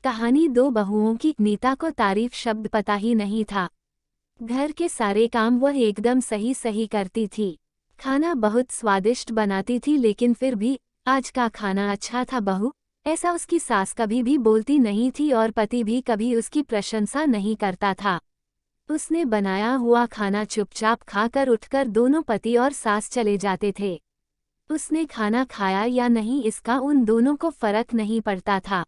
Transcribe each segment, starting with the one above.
कहानी दो बहुओं की। नीता को तारीफ शब्द पता ही नहीं था। घर के सारे काम वह एकदम सही सही करती थी। खाना बहुत स्वादिष्ट बनाती थी, लेकिन फिर भी आज का खाना अच्छा था बहू, ऐसा उसकी सास कभी भी बोलती नहीं थी और पति भी कभी उसकी प्रशंसा नहीं करता था। उसने बनाया हुआ खाना चुपचाप खाकर उठकर दोनों पति और सास चले जाते थे। उसने खाना खाया या नहीं इसका उन दोनों को फर्क नहीं पड़ता था।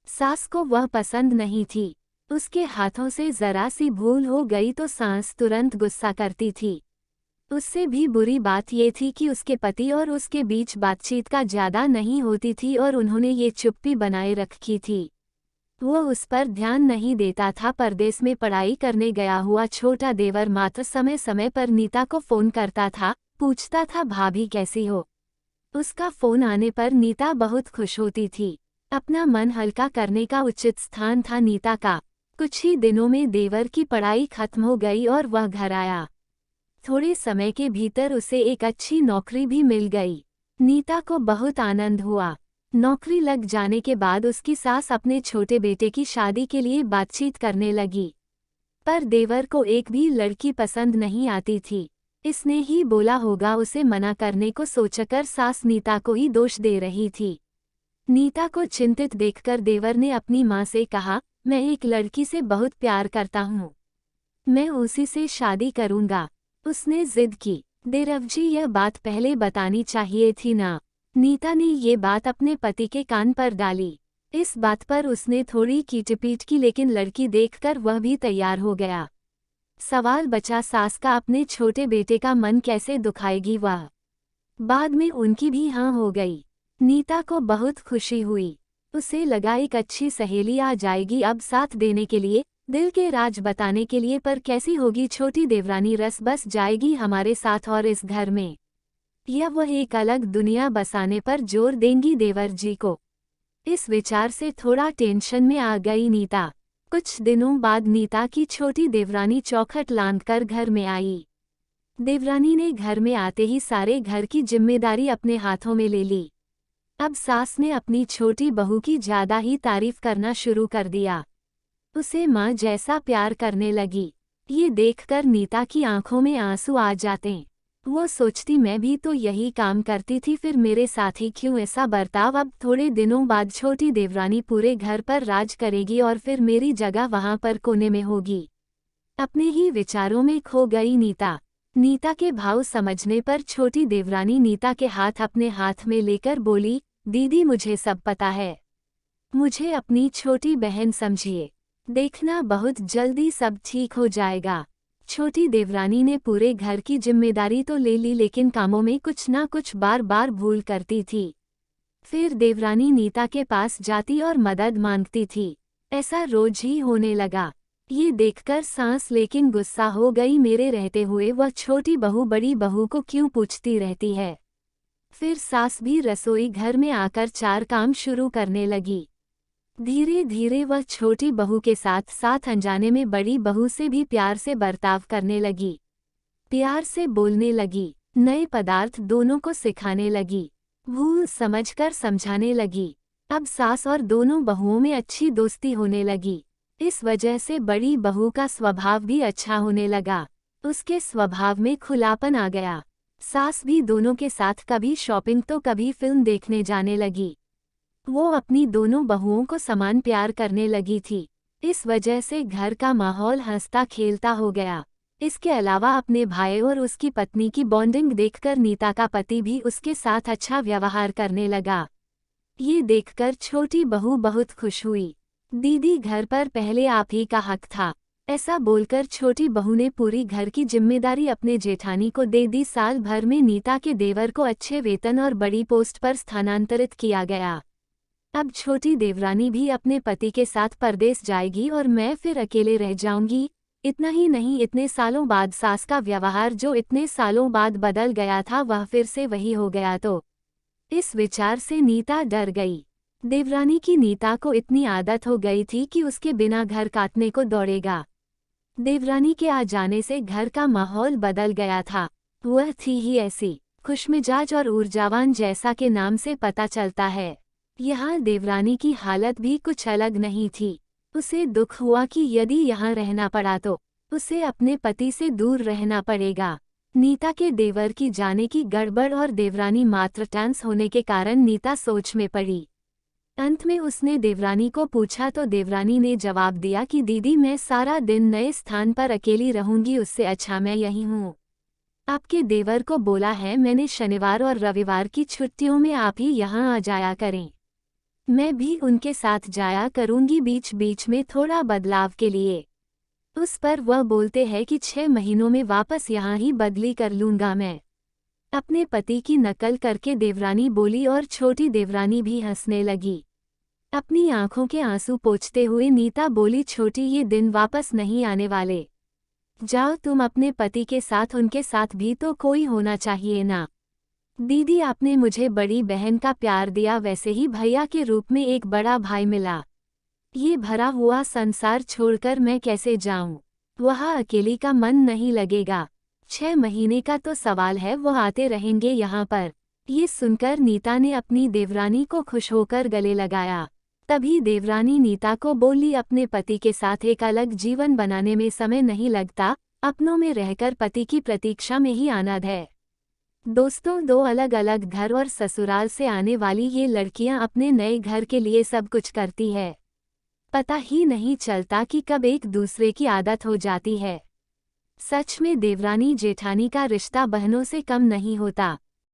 सास को वह पसंद नहीं थी। उसके हाथों से जरा सी भूल हो गई तो सास तुरंत गुस्सा करती थी। उससे भी बुरी बात ये थी कि उसके पति और उसके बीच बातचीत का ज्यादा नहीं होती थी और उन्होंने ये चुप्पी बनाए रखी थी। वो उस पर ध्यान नहीं देता था। परदेश में पढ़ाई करने गया हुआ छोटा देवर मात्र समय समय पर नीता को फोन करता था, पूछता था भाभी कैसी हो। उसका फोन आने पर नीता बहुत खुश होती थी। अपना मन हल्का करने का उचित स्थान था नीता का। कुछ ही दिनों में देवर की पढ़ाई खत्म हो गई और वह घर आया। थोड़े समय के भीतर उसे एक अच्छी नौकरी भी मिल गई। नीता को बहुत आनंद हुआ। नौकरी लग जाने के बाद उसकी सास अपने छोटे बेटे की शादी के लिए बातचीत करने लगी। पर देवर को एक भी लड़की पसंद नहीं आती थी। इसने ही बोला होगा, उसे मना करने को सोचकर सास नीता को ही दोष दे रही थी। नीता को चिंतित देखकर देवर ने अपनी माँ से कहा, मैं एक लड़की से बहुत प्यार करता हूँ, मैं उसी से शादी करूँगा। उसने जिद की। देवरजी यह बात पहले बतानी चाहिए थी ना। नीता ने ये बात अपने पति के कान पर डाली। इस बात पर उसने थोड़ी कीटपीट की, लेकिन लड़की देखकर वह भी तैयार हो गया। सवाल बचा सास का अपने छोटे बेटे का मन कैसे दुखाएगी वह। बाद में उनकी भी हाँ हो गई। नीता को बहुत खुशी हुई। उसे लगा एक अच्छी सहेली आ जाएगी अब साथ देने के लिए, दिल के राज बताने के लिए। पर कैसी होगी छोटी देवरानी, रस बस जाएगी हमारे साथ और इस घर में, या वह एक अलग दुनिया बसाने पर जोर देंगी देवर जी को। इस विचार से थोड़ा टेंशन में आ गई नीता। कुछ दिनों बाद नीता की छोटी देवरानी चौखट लांघकर घर में आई। देवरानी ने घर में आते ही सारे घर की जिम्मेदारी अपने हाथों में ले ली। अब सास ने अपनी छोटी बहू की ज्यादा ही तारीफ करना शुरू कर दिया। उसे माँ जैसा प्यार करने लगी। ये देखकर नीता की आंखों में आंसू आ जाते। वो सोचती, मैं भी तो यही काम करती थी, फिर मेरे साथ ही क्यों ऐसा बर्ताव। अब थोड़े दिनों बाद छोटी देवरानी पूरे घर पर राज करेगी और फिर मेरी जगह वहां पर कोने में होगी। अपने ही विचारों में खो गई नीता। नीता के भाव समझने पर छोटी देवरानी नीता के हाथ अपने हाथ में लेकर बोली, दीदी मुझे सब पता है, मुझे अपनी छोटी बहन समझिए, देखना बहुत जल्दी सब ठीक हो जाएगा। छोटी देवरानी ने पूरे घर की जिम्मेदारी तो ले ली, लेकिन कामों में कुछ ना कुछ बार बार भूल करती थी। फिर देवरानी नीता के पास जाती और मदद मांगती थी। ऐसा रोज ही होने लगा। ये देखकर सास लेकिन गुस्सा हो गई, मेरे रहते हुए वह छोटी बहू बड़ी बहू को क्यों पूछती रहती है। फिर सास भी रसोई घर में आकर चार काम शुरू करने लगी। धीरे धीरे वह छोटी बहू के साथ साथ अनजाने में बड़ी बहू से भी प्यार से बर्ताव करने लगी। प्यार से बोलने लगी, नए पदार्थ दोनों को सिखाने लगी, भूल समझकर समझाने लगी। अब सास और दोनों बहुओं में अच्छी दोस्ती होने लगी। इस वजह से बड़ी बहू का स्वभाव भी अच्छा होने लगा। उसके स्वभाव में खुलापन आ गया। सास भी दोनों के साथ कभी शॉपिंग तो कभी फिल्म देखने जाने लगी। वो अपनी दोनों बहुओं को समान प्यार करने लगी थी। इस वजह से घर का माहौल हंसता खेलता हो गया। इसके अलावा अपने भाई और उसकी पत्नी की बॉन्डिंग देखकर नीता का पति भी उसके साथ अच्छा व्यवहार करने लगा। ये देखकर छोटी बहू बहुत खुश हुई। दीदी घर पर पहले आप ही का हक था, ऐसा बोलकर छोटी बहू ने पूरी घर की जिम्मेदारी अपने जेठानी को दे दी। साल भर में नीता के देवर को अच्छे वेतन और बड़ी पोस्ट पर स्थानांतरित किया गया। अब छोटी देवरानी भी अपने पति के साथ परदेश जाएगी और मैं फिर अकेले रह जाऊंगी। इतना ही नहीं, इतने सालों बाद सास का व्यवहार जो इतने सालों बाद बदल गया था वह फिर से वही हो गया तो। इस विचार से नीता डर गई। देवरानी की नीता को इतनी आदत हो गई थी कि उसके बिना घर काटने को दौड़ेगा। देवरानी के आ जाने से घर का माहौल बदल गया था। वह थी ही ऐसी खुशमिजाज और ऊर्जावान, जैसा के नाम से पता चलता है। यहाँ देवरानी की हालत भी कुछ अलग नहीं थी। उसे दुख हुआ कि यदि यहाँ रहना पड़ा तो उसे अपने पति से दूर रहना पड़ेगा। नीता के देवर की जाने की गड़बड़ और देवरानी मात्र ट्रांस होने के कारण नीता सोच में पड़ी। अंत में उसने देवरानी को पूछा तो देवरानी ने जवाब दिया कि दीदी मैं सारा दिन नए स्थान पर अकेली रहूंगी, उससे अच्छा मैं यहीं हूँ। आपके देवर को बोला है मैंने शनिवार और रविवार की छुट्टियों में आप ही यहाँ आ जाया करें। मैं भी उनके साथ जाया करूंगी बीच बीच में थोड़ा बदलाव के लिए। उस पर वह बोलते हैं कि 6 महीनों में वापस यहाँ ही बदली कर लूंगा मैं। अपने पति की नकल करके देवरानी बोली और छोटी देवरानी भी हंसने लगी। अपनी आंखों के आंसू पोंछते हुए नीता बोली छोटी ये दिन वापस नहीं आने वाले। जाओ तुम अपने पति के साथ, उनके साथ भी तो कोई होना चाहिए ना। दीदी आपने मुझे बड़ी बहन का प्यार दिया, वैसे ही भैया के रूप में एक बड़ा भाई मिला। ये भरा हुआ संसार छोड़कर मैं कैसे जाऊं? वहाँ अकेली का मन नहीं लगेगा। 6 महीने का तो सवाल है, वह आते रहेंगे यहाँ पर। ये सुनकर नीता ने अपनी देवरानी को खुश होकर गले लगाया। तभी देवरानी नीता को बोली अपने पति के साथ एक अलग जीवन बनाने में समय नहीं लगता, अपनों में रहकर पति की प्रतीक्षा में ही आनंद है। दोस्तों, 2 अलग अलग घर और ससुराल से आने वाली ये लड़कियां अपने नए घर के लिए सब कुछ करती है। पता ही नहीं चलता कि कब एक दूसरे की आदत हो जाती है। सच में देवरानी जेठानी का रिश्ता बहनों से कम नहीं होता।